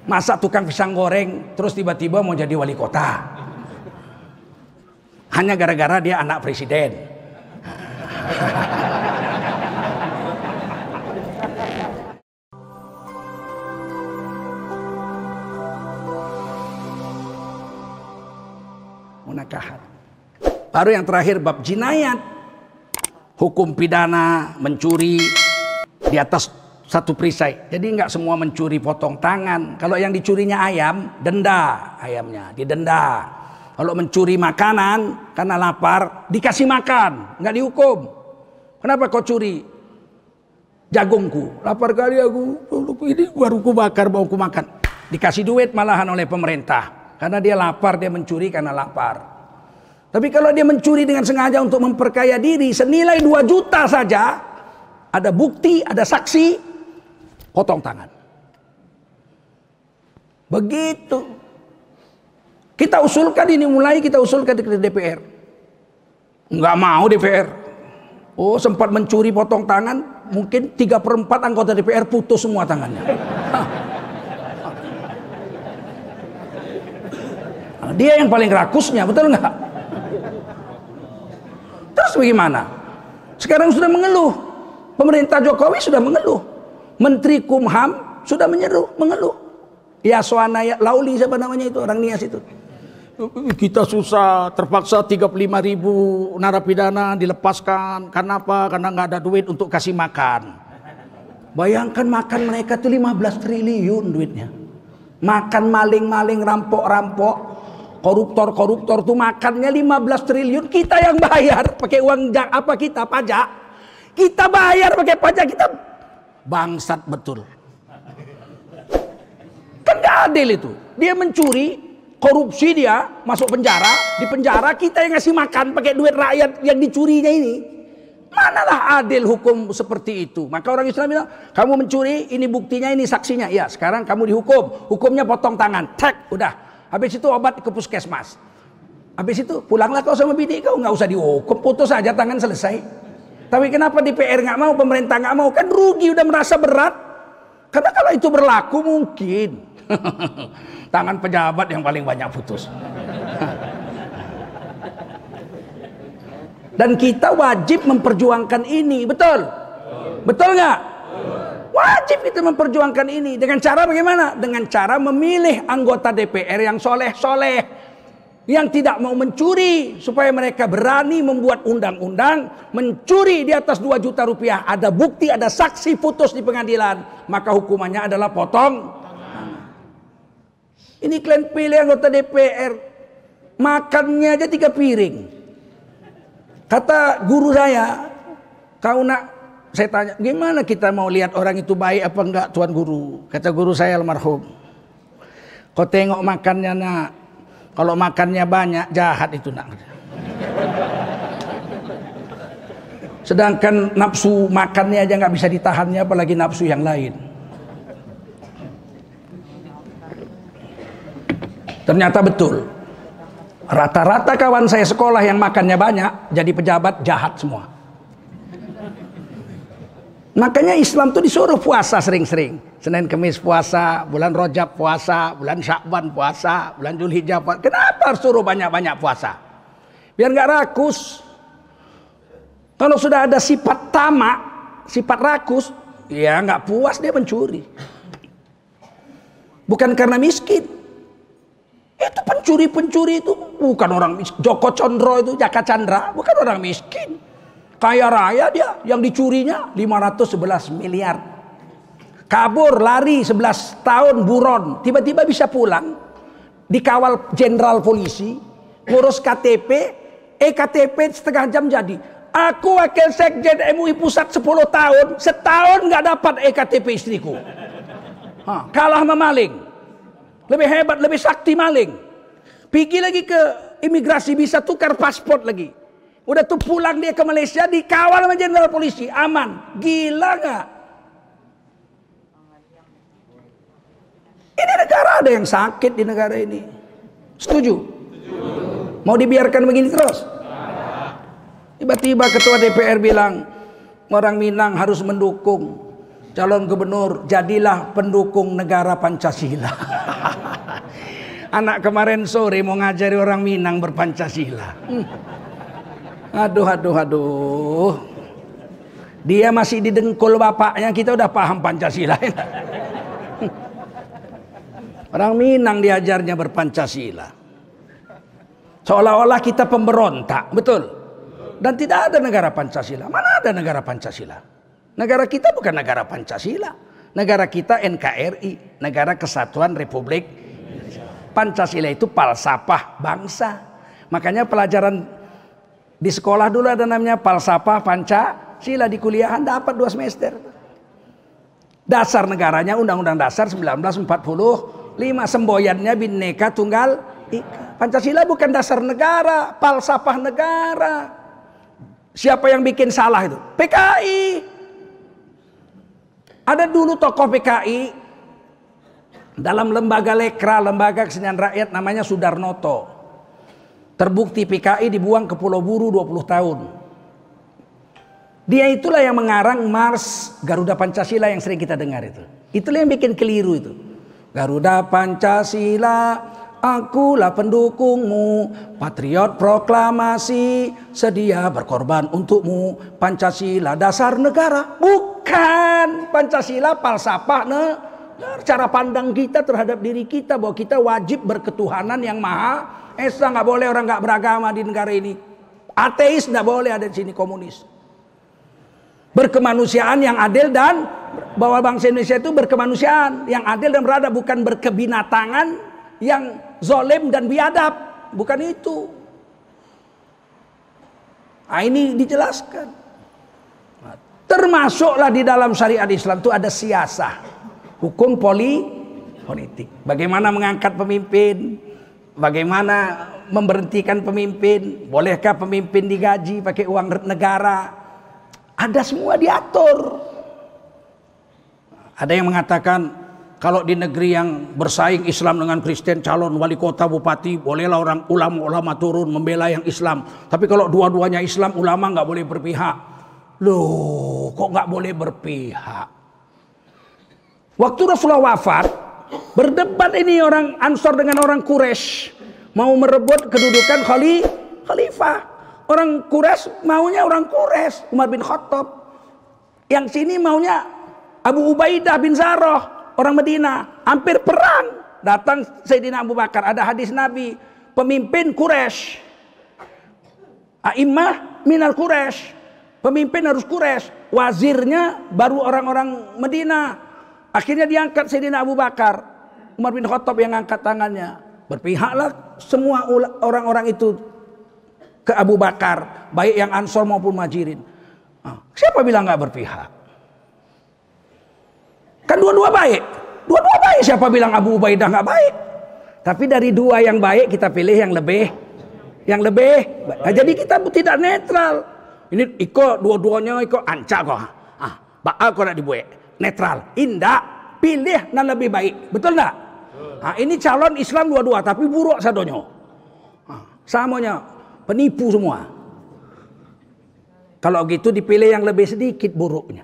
Masa tukang pisang goreng terus tiba-tiba mau jadi wali kota? Hanya gara-gara dia anak presiden. Munakahat. Baru yang terakhir bab jinayat. Hukum pidana mencuri di atas satu perisai. Jadi nggak semua mencuri potong tangan. Kalau yang dicurinya ayam, denda ayamnya, didenda. Kalau mencuri makanan karena lapar, dikasih makan, nggak dihukum. Kenapa kau curi jagungku? Lapar kali aku, ini baru ku bakar, mau ku makan. Dikasih duit malahan oleh pemerintah. Karena dia lapar, dia mencuri karena lapar. Tapi kalau dia mencuri dengan sengaja untuk memperkaya diri, senilai 2 juta saja, ada bukti, ada saksi, potong tangan. Begitu. Kita usulkan ini, mulai kita usulkan di DPR. Nggak mau DPR. Oh, sempat mencuri potong tangan, mungkin 3/4 anggota DPR putus semua tangannya. Dia yang paling rakusnya, betul nggak? Terus bagaimana? Sekarang sudah mengeluh. Pemerintah Jokowi sudah mengeluh. Menteri Kumham sudah mengeluh. Yaswana Lauli, siapa namanya itu, orang Nias itu. Kita susah, terpaksa 35.000 narapidana dilepaskan. Karena apa? Karena nggak ada duit untuk kasih makan. Bayangkan makan mereka tuh 15 triliun duitnya. Makan maling-maling, rampok-rampok. Koruptor tuh makannya 15 triliun, kita yang bayar pakai uang apa kita pajak. Kita bayar pakai pajak, kita bangsat betul. Kan gak adil itu. Dia mencuri, korupsi, dia masuk penjara, di penjara kita yang ngasih makan pakai duit rakyat yang dicurinya ini. Manalah adil hukum seperti itu. Maka orang Islam bilang, kamu mencuri, ini buktinya, ini saksinya. Ya, sekarang kamu dihukum. Hukumnya potong tangan. Tek, udah. Habis itu obat ke puskesmas. Habis itu pulanglah kau sama bini kau, nggak usah dihukum, putus saja tangan, selesai. Tapi kenapa DPR nggak mau, pemerintah nggak mau? Kan rugi, udah merasa berat. Karena kalau itu berlaku mungkin tangan pejabat yang paling banyak putus. Dan kita wajib memperjuangkan ini, betul? Betul nggak? Wajib kita memperjuangkan ini. Dengan cara bagaimana? Dengan cara memilih anggota DPR yang soleh-soleh, yang tidak mau mencuri, supaya mereka berani membuat undang-undang. Mencuri di atas 2 juta rupiah, ada bukti, ada saksi, putus di pengadilan, maka hukumannya adalah potong. Ini kalian pilih anggota DPR, makannya aja 3 piring. Kata guru saya, kau nak, saya tanya, gimana kita mau lihat orang itu baik apa enggak, Tuan Guru? Kata guru saya almarhum, kau tengok makannya nak, kalau makannya banyak jahat itu nak. Sedangkan nafsu makannya aja nggak bisa ditahannya, apalagi nafsu yang lain. Ternyata betul, rata-rata kawan saya sekolah yang makannya banyak jadi pejabat jahat semua. Makanya Islam tuh disuruh puasa sering-sering. Senin Kemis puasa, bulan Rajab puasa, bulan Sya'ban puasa, bulan Dzulhijjah puasa. Kenapa harus suruh banyak-banyak puasa? Biar nggak rakus. Kalau sudah ada sifat tamak, sifat rakus, ya nggak puas dia mencuri. Bukan karena miskin. Itu pencuri-pencuri itu bukan orang miskin. Joko Condro itu, Jaka Chandra, bukan orang miskin. Kaya raya dia, yang dicurinya 511 miliar. Kabur, lari 11 tahun buron, tiba-tiba bisa pulang. Dikawal jenderal polisi, ngurus KTP, KTP setengah jam jadi. Aku wakil sekjen MUI pusat 10 tahun, setahun nggak dapat KTP istriku. Kalah sama maling. Lebih hebat, lebih sakti maling. Pergi lagi ke imigrasi, bisa tukar paspor lagi. Udah tuh pulang dia ke Malaysia, dikawal sama jenderal polisi, aman. Gila nggak? Ini negara ada yang sakit di negara ini. Setuju? Mau dibiarkan begini terus? Tiba-tiba ketua DPR bilang orang Minang harus mendukung calon gubernur, jadilah pendukung negara Pancasila. Anak kemarin sore mau ngajari orang Minang berpancasila. Aduh. Dia masih didengkul bapaknya, kita udah paham Pancasila. Orang Minang diajarnya berpancasila. Seolah-olah kita pemberontak, betul? Dan tidak ada negara Pancasila. Mana ada negara Pancasila? Negara kita bukan negara Pancasila. Negara kita NKRI, Negara Kesatuan Republik Indonesia. Pancasila itu falsafah bangsa. Makanya pelajaran di sekolah dulu ada namanya falsafah Pancasila, di kuliahan dapat 2 semester. Dasar negaranya Undang-Undang Dasar 1945, semboyannya Bhinneka Tunggal Ika. Pancasila bukan dasar negara, falsafah negara. Siapa yang bikin salah itu? PKI. Ada dulu tokoh PKI dalam lembaga Lekra, lembaga kesenian rakyat, namanya Sudarnoto. Terbukti PKI dibuang ke Pulau Buru 20 tahun. Dia itulah yang mengarang Mars Garuda Pancasila yang sering kita dengar itu. Itulah yang bikin keliru itu. Garuda Pancasila, akulah pendukungmu, patriot proklamasi, sedia berkorban untukmu. Pancasila dasar negara. Bukan. Pancasila falsafah cara pandang kita terhadap diri kita, bahwa kita wajib berketuhanan yang maha esa. Nggak boleh orang nggak beragama di negara ini. Ateis nggak boleh ada di sini, komunis. Berkemanusiaan yang adil, dan bahwa bangsa Indonesia itu berkemanusiaan yang adil dan beradab, bukan berkebinatangan yang zolim dan biadab. Bukan itu. Nah, ini dijelaskan. Nah, termasuklah di dalam syariat Islam itu ada siasah. Hukum politik. Bagaimana mengangkat pemimpin, bagaimana memberhentikan pemimpin, bolehkah pemimpin digaji pakai uang negara. Ada semua diatur. Ada yang mengatakan kalau di negeri yang bersaing Islam dengan Kristen, calon wali kota, bupati, bolehlah orang ulama turun membela yang Islam. Tapi kalau dua-duanya Islam, ulama nggak boleh berpihak. Loh, kok nggak boleh berpihak? Waktu Rasulullah wafat, berdebat ini orang Ansor dengan orang Quraisy, mau merebut kedudukan khalifah. Orang Quraisy maunya orang Quraisy, Umar bin Khattab. Yang sini maunya Abu Ubaidah bin Zarrah, orang Madinah. Hampir perang. Datang Sayyidina Abu Bakar, ada hadis Nabi, pemimpin Quraisy, a'immah minal Quraisy, pemimpin harus Quraisy, wazirnya baru orang-orang Madinah. Akhirnya diangkat Sayyidina Abu Bakar. Umar bin Khattab yang angkat tangannya. Berpihaklah semua orang-orang itu ke Abu Bakar, baik yang Ansor maupun Muhajirin. Siapa bilang nggak berpihak? Kan dua-dua baik. Dua-dua baik. Siapa bilang Abu Ubaidah nggak baik? Tapi dari dua yang baik kita pilih yang lebih baik. Nah, jadi kita tidak netral. Ini iko dua-duanya iko ancak kok. Bakal kok nak dibuat. Netral, indah, pilih yang lebih baik, betul nggak? Nah, ini calon Islam dua-dua, tapi buruk sadonyo. Samanya penipu semua. Kalau gitu dipilih yang lebih sedikit buruknya.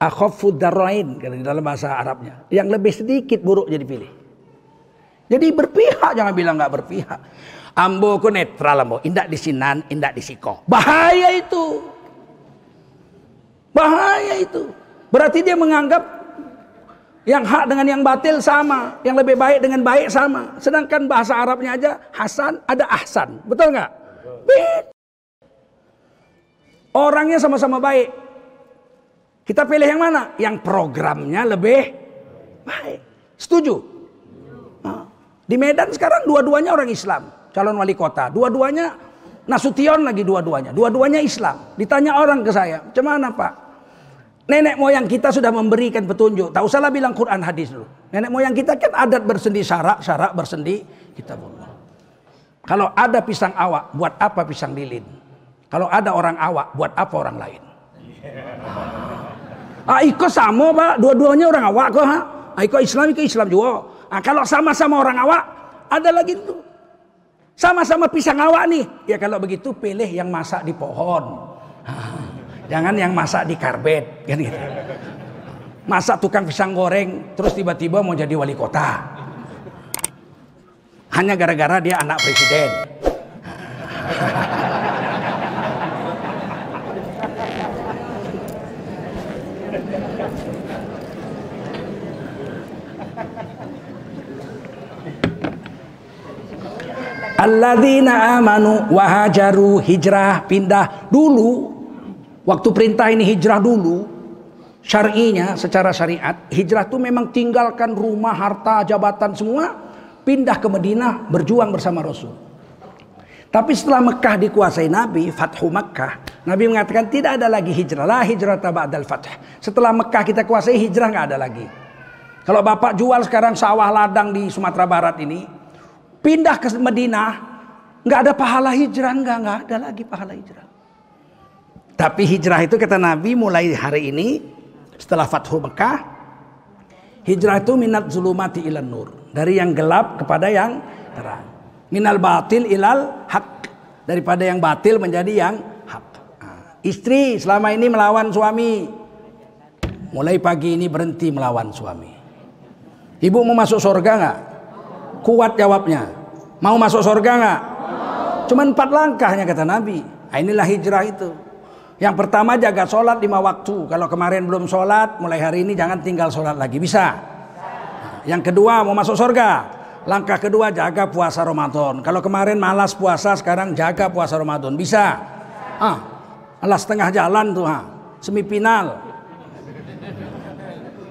Akhafud darrain kalau di dalam bahasa Arabnya, yang lebih sedikit buruknya dipilih. Jadi berpihak, jangan bilang nggak berpihak. Ambo ku netral ambo, indak di sinan, indak di siko. Bahaya itu. Bahaya itu. Berarti dia menganggap yang hak dengan yang batil sama, yang lebih baik dengan baik sama. Sedangkan bahasa Arabnya aja Hasan ada Ahsan, betul nggak? Orangnya sama-sama baik. Kita pilih yang mana? Yang programnya lebih baik. Setuju? Nah, di Medan sekarang dua-duanya orang Islam, calon wali kota. Dua-duanya Nasution lagi, dua-duanya Islam. Ditanya orang ke saya, macam mana Pak? Nenek moyang kita sudah memberikan petunjuk. Tak usahlah bilang Quran hadis dulu. Nenek moyang kita kan adat bersendi syarak bersendi kitabullah. Kalau ada pisang awak, buat apa pisang lilin? Kalau ada orang awak, buat apa orang lain? Iko sama Pak, dua-duanya orang awak kok. Iko Islam juga. Kalau sama-sama orang awak, ada lagi tuh. Sama-sama pisang awak nih. Ya kalau begitu pilih yang masak di pohon. Jangan yang masak di karbet kan gitu. Masak tukang pisang goreng terus tiba-tiba mau jadi wali kota. Hanya gara-gara dia anak presiden. Alladzina amanu wa hajaru, hijrah, pindah dulu. Waktu perintah ini hijrah dulu, syar'inya secara syariat, hijrah itu memang tinggalkan rumah, harta, jabatan semua, pindah ke Madinah berjuang bersama Rasul. Tapi setelah Mekah dikuasai Nabi, Fathu Mekah, Nabi mengatakan tidak ada lagi hijrah, la hijrah ba'dal fath. Setelah Mekah kita kuasai, hijrah nggak ada lagi. Kalau Bapak jual sekarang sawah ladang di Sumatera Barat ini, pindah ke Madinah, nggak ada pahala hijrah, nggak ada lagi pahala hijrah. Tapi hijrah itu kata Nabi mulai hari ini setelah Fathu Mekah, hijrah itu minat zulumati ilan nur, dari yang gelap kepada yang terang, minal batil ilal haq, daripada yang batil menjadi yang hak. Istri selama ini melawan suami, mulai pagi ini berhenti melawan suami. Ibu mau masuk surga nggak? Kuat jawabnya. Mau masuk surga nggak? Cuman 4 langkahnya kata Nabi. Nah, inilah hijrah itu. Yang pertama jaga sholat 5 waktu. Kalau kemarin belum sholat, mulai hari ini jangan tinggal sholat lagi. Bisa. Yang kedua mau masuk surga. Langkah kedua jaga puasa Ramadan. Kalau kemarin malas puasa, sekarang jaga puasa Ramadan. Bisa. Alah setengah jalan tuh. Semifinal.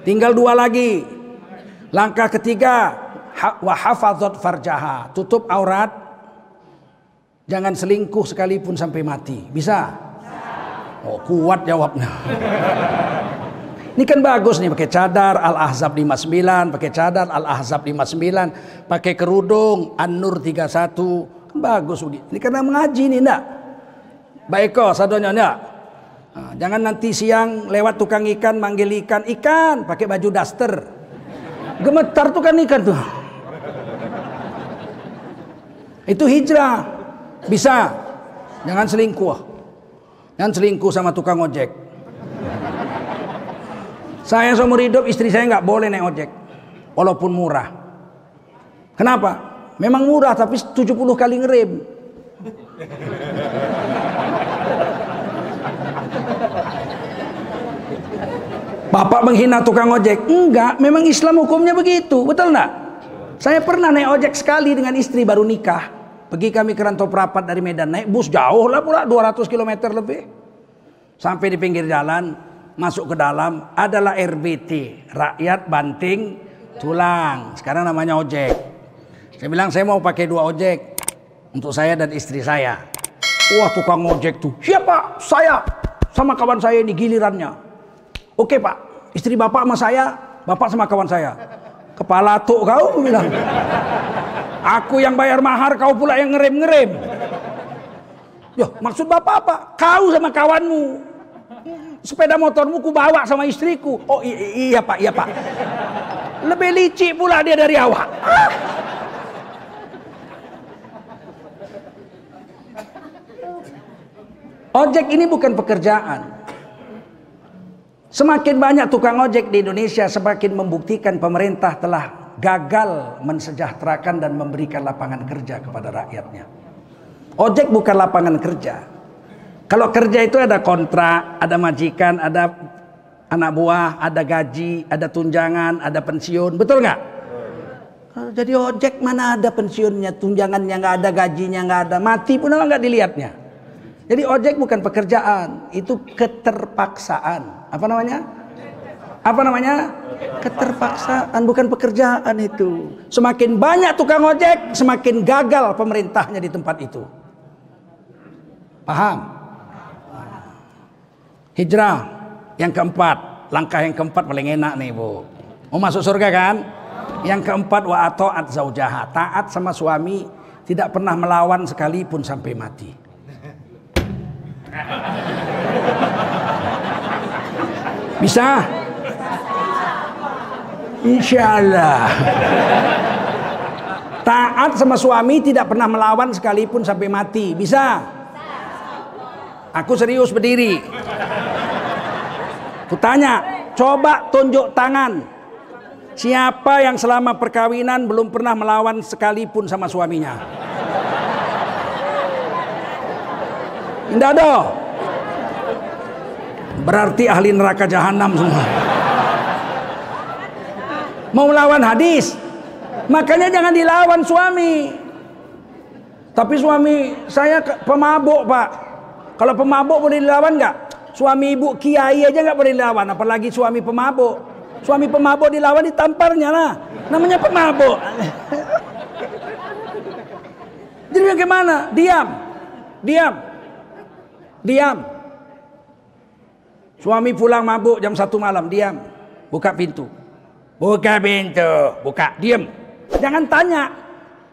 Tinggal 2 lagi. Langkah ketiga, wa hafadzat farjaha, tutup aurat, jangan selingkuh sekalipun sampai mati. Bisa? Oh, kuat jawabnya. Ini kan bagus nih, pakai cadar Al-Ahzab 59, pakai cadar Al-Ahzab 59, pakai kerudung An-Nur 31, kan bagus. Ini karena mengaji nih, enggak? Baik kok, sadonya enggak? Nah, jangan nanti siang lewat tukang ikan manggil ikan pakai baju daster. Gemetar tuh kan ikan tuh. Itu hijrah. Bisa. Jangan selingkuh. Jangan selingkuh sama tukang ojek. Saya seumur hidup istri saya nggak boleh naik ojek. Walaupun murah. Kenapa? Memang murah tapi 70 kali ngerem. Bapak menghina tukang ojek? Enggak, memang Islam hukumnya begitu, betul enggak? Saya pernah naik ojek sekali dengan istri baru nikah. Pergi kami ke Rantau Prapat dari Medan, naik bus jauh lah pula, 200 km lebih. Sampai di pinggir jalan, masuk ke dalam, adalah RBT, Rakyat Banting Tulang. Sekarang namanya ojek. Saya bilang saya mau pakai 2 ojek untuk saya dan istri saya. Wah, tukang ojek tuh, siapa? Saya sama kawan saya ini gilirannya. Oke Pak, istri Bapak sama saya, Bapak sama kawan saya. Kepala tuk kau bilang. Aku yang bayar mahar, kau pula yang ngerem-ngerem. Yo, maksud Bapak apa? Kau sama kawanmu. Sepeda motormu ku bawa sama istriku. Oh iya Pak, iya Pak. Lebih licik pula dia dari awak. Ojek ini bukan pekerjaan. Semakin banyak tukang ojek di Indonesia, semakin membuktikan pemerintah telah gagal mensejahterakan dan memberikan lapangan kerja kepada rakyatnya. Ojek bukan lapangan kerja. Kalau kerja itu ada kontrak, ada majikan, ada anak buah, ada gaji, ada tunjangan, ada pensiun. Betul nggak? Jadi ojek mana ada pensiunnya, tunjangannya nggak ada, gajinya nggak ada, mati pun nggak dilihatnya. Jadi ojek bukan pekerjaan, itu keterpaksaan. Apa namanya? Apa namanya? Keterpaksaan, bukan pekerjaan itu. Semakin banyak tukang ojek, semakin gagal pemerintahnya di tempat itu. Paham? Hijrah yang keempat, langkah yang keempat paling enak nih Bu. Mau masuk surga kan? Yang keempat, wa ata'at zaujaha, taat sama suami, tidak pernah melawan sekalipun sampai mati. Bisa? Insya Allah. Taat sama suami, tidak pernah melawan sekalipun sampai mati. Bisa? Aku serius berdiri. Kutanya, coba tunjuk tangan. Siapa yang selama perkawinan belum pernah melawan sekalipun sama suaminya? Tidak ada. Berarti ahli neraka jahanam semua. Mau melawan hadis, makanya jangan dilawan suami. Tapi suami saya pemabuk, Pak. Kalau pemabuk boleh dilawan nggak? Suami ibu kiai aja nggak boleh dilawan, apalagi suami pemabuk. Suami pemabuk dilawan, ditamparnya lah. Namanya pemabuk. Jadi bagaimana? Diam. Diam. Diam. Suami pulang mabuk jam 1 malam, diam. Buka pintu. Buka pintu. Buka, diam. Jangan tanya.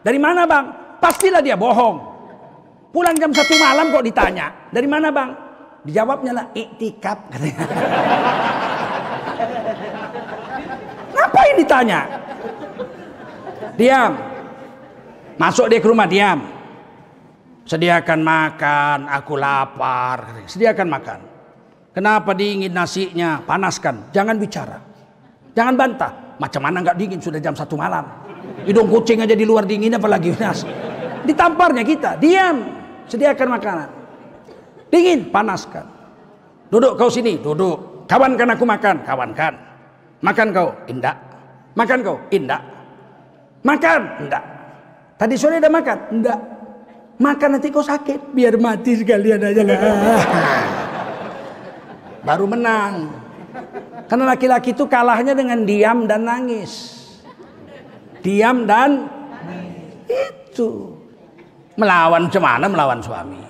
Dari mana, Bang? Pastilah dia bohong. Pulang jam 1 malam kok ditanya. Dari mana, Bang? Dijawabnya lah, iktikaf katanya. Ngapain ditanya? Diam. Masuk dia ke rumah, diam. Sediakan makan, aku lapar. Sediakan makan. Kenapa dingin nasinya? Panaskan. Jangan bicara. Jangan bantah. Macam mana nggak dingin, sudah jam 1 malam. Hidung kucing aja di luar dingin, apalagi nasi. Ditamparnya kita. Diam. Sediakan makanan. Dingin, panaskan. Duduk kau sini, duduk. Kawankan aku makan, kawankan. Makan kau, indak. Makan kau, indak. Makan, indak. Tadi sore udah makan, indak. Makan nanti kau sakit, biar mati sekalian aja lah. Baru menang. Karena laki-laki itu kalahnya dengan diam dan nangis. Diam dan itu. Melawan macam mana melawan suami?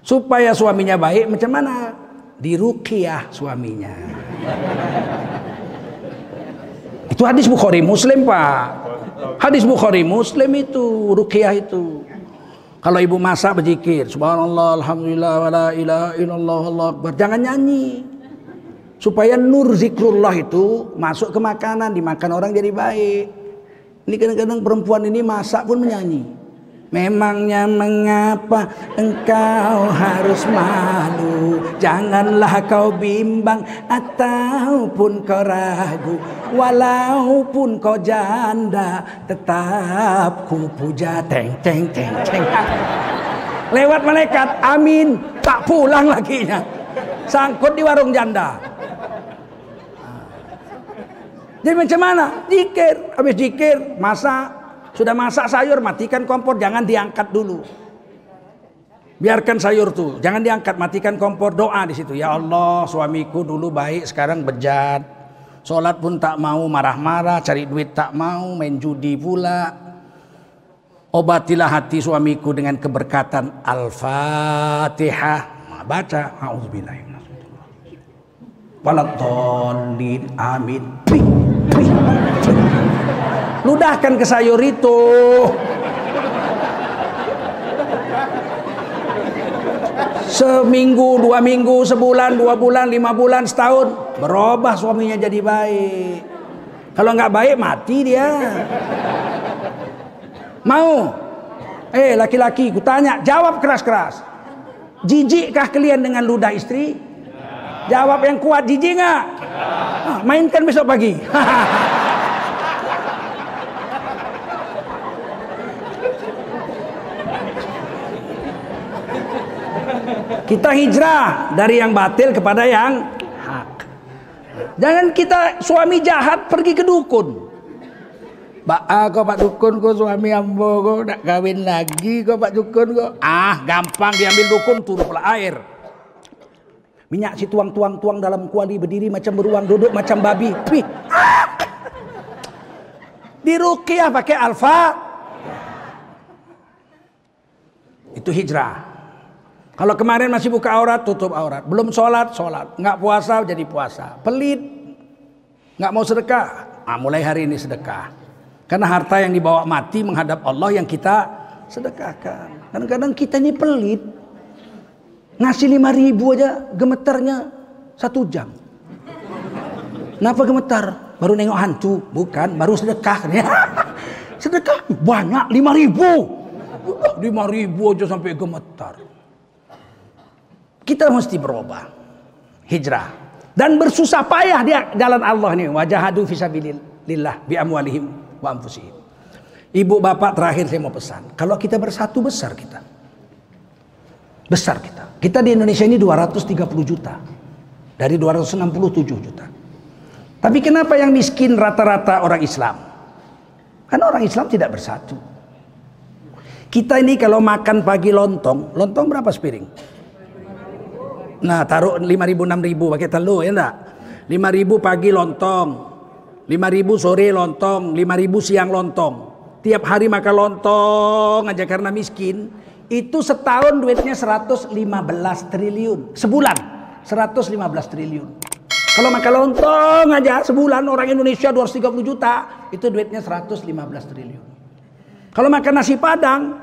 Supaya suaminya baik macam mana? Diruqyah suaminya. Itu hadis Bukhari Muslim, Pak. Hadis Bukhari Muslim itu ruqyah itu. Kalau ibu masak berzikir, subhanallah, alhamdulillah, wala ilaha illallah, Allahu akbar. Jangan nyanyi. Supaya nur zikrullah itu masuk ke makanan, dimakan orang jadi baik. Ini kadang-kadang perempuan ini masak pun menyanyi. Memangnya mengapa engkau harus malu? Janganlah kau bimbang ataupun kau ragu. Walaupun kau janda, tetap ku puja. Teng teng teng teng. Lewat malaikat, amin. Tak pulang laginya. Sangkut di warung janda. Jadi macam mana? Zikir. Habis zikir, masak. Sudah masak sayur, matikan kompor, jangan diangkat dulu. Biarkan sayur tuh, jangan diangkat, matikan kompor, doa di situ. Ya Allah, suamiku dulu baik, sekarang bejat. Sholat pun tak mau, marah-marah, cari duit tak mau, main judi pula. Obatilah hati suamiku dengan keberkatan Al-Fatihah. Nah, baca, a'udzubillahi waladhdallin, amin. Ludahkan ke sayur itu. Seminggu, 2 minggu, sebulan, 2 bulan, 5 bulan, setahun, berubah suaminya jadi baik. Kalau nggak baik mati dia. Mau? Laki-laki, kutanya, jawab keras-keras. Jijikkah kalian dengan ludah istri? Jawab yang kuat, jijik nggak? Mainkan besok pagi. Kita hijrah dari yang batil kepada yang hak. Jangan kita suami jahat pergi ke dukun. Kok Pak Dukun, kok suami ambo kok nak kawin lagi kok Pak Dukun kok. Gampang diambil dukun, turun pula air. Minyak si tuang dalam kuali, berdiri macam beruang, duduk macam babi. Diruqyah pakai alfa. Itu hijrah. Kalau kemarin masih buka aurat, tutup aurat. Belum sholat, nggak puasa, jadi puasa. Pelit, nggak mau sedekah. Mulai hari ini sedekah. Karena harta yang dibawa mati menghadap Allah yang kita sedekahkan. Kadang-kadang kita ini pelit. Ngasih 5.000 aja gemetarnya 1 jam. Kenapa gemetar? Baru nengok hantu? Bukan, baru sedekah. Sedekah banyak, 5.000. 5.000 aja sampai gemetar. Kita mesti berubah. hijrah dan bersusah payah dia jalan Allah nih, wajahadu fisabilillah bi amwalihim wa anfusihim. Ibu bapak, terakhir saya mau pesan, kalau kita bersatu besar kita. Besar kita. Kita di Indonesia ini 230 juta dari 267 juta. Tapi kenapa yang miskin rata-rata orang Islam? Karena orang Islam tidak bersatu. Kita ini kalau makan pagi lontong berapa sepiring? Nah, taruh 5.000 6.000 pakai telur ya enggak? 5.000 pagi lontong, 5.000 sore lontong, 5.000 siang lontong. Tiap hari makan lontong aja karena miskin. Itu setahun duitnya 115 triliun. Sebulan 115 triliun. Kalau makan lontong aja sebulan orang Indonesia 230 juta, itu duitnya 115 triliun. Kalau makan nasi padang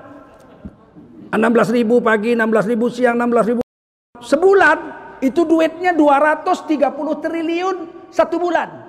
16.000 pagi, 16.000 siang, 16.000 sebulan, itu duitnya 230 triliun satu bulan.